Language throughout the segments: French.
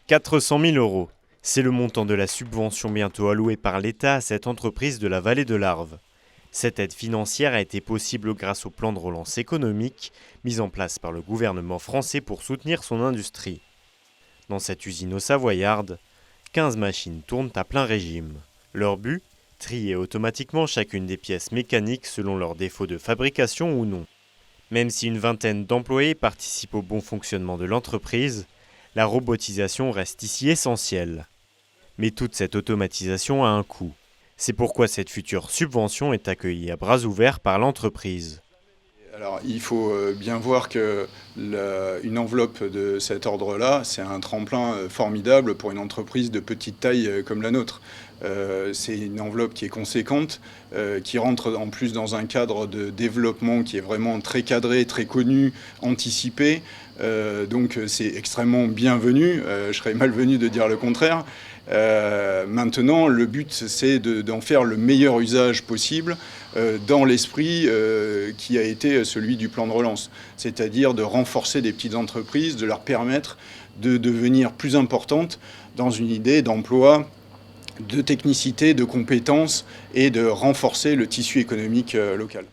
400 000 €. C'est le montant de la subvention bientôt allouée par l'État à cette entreprise de la vallée de l'Arve. Cette aide financière a été possible grâce au plan de relance économique mis en place par le gouvernement français pour soutenir son industrie. Dans cette usine au Savoyarde, 15 machines tournent à plein régime. Leur but ? Trier automatiquement chacune des pièces mécaniques selon leur défaut de fabrication ou non. Même si une vingtaine d'employés participent au bon fonctionnement de l'entreprise, la robotisation reste ici essentielle. Mais toute cette automatisation a un coût. C'est pourquoi cette future subvention est accueillie à bras ouverts par l'entreprise. Alors, il faut bien voir que une enveloppe de cet ordre-là, c'est un tremplin formidable pour une entreprise de petite taille comme la nôtre. C'est une enveloppe qui est conséquente, qui rentre en plus dans un cadre de développement qui est vraiment très cadré, très connu, anticipé. Donc c'est extrêmement bienvenu, je serais malvenu de dire le contraire. Maintenant, le but, c'est d'en faire le meilleur usage possible dans l'esprit qui a été celui du plan de relance, c'est-à-dire de renforcer des petites entreprises, de leur permettre de devenir plus importantes dans une idée d'emploi, de technicité, de compétences et de renforcer le tissu économique local.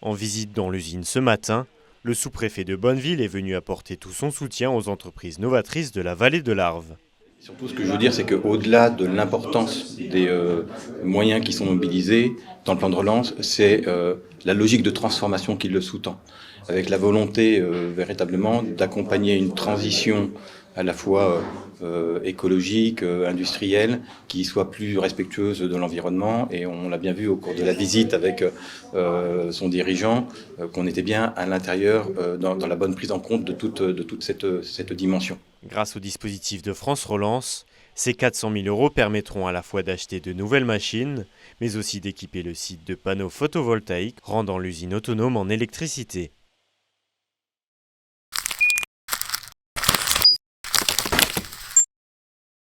En visite dans l'usine ce matin, le sous-préfet de Bonneville est venu apporter tout son soutien aux entreprises novatrices de la vallée de l'Arve. Surtout, ce que je veux dire, c'est qu'au-delà de l'importance des moyens qui sont mobilisés dans le plan de relance, c'est la logique de transformation qui le sous-tend, avec la volonté véritablement d'accompagner une transition à la fois écologique, industrielle, qui soit plus respectueuse de l'environnement. Et on l'a bien vu au cours de la visite avec son dirigeant, qu'on était bien à l'intérieur dans la bonne prise en compte de toute cette dimension. Grâce au dispositif de France Relance, ces 400 000 € permettront à la fois d'acheter de nouvelles machines, mais aussi d'équiper le site de panneaux photovoltaïques, rendant l'usine autonome en électricité.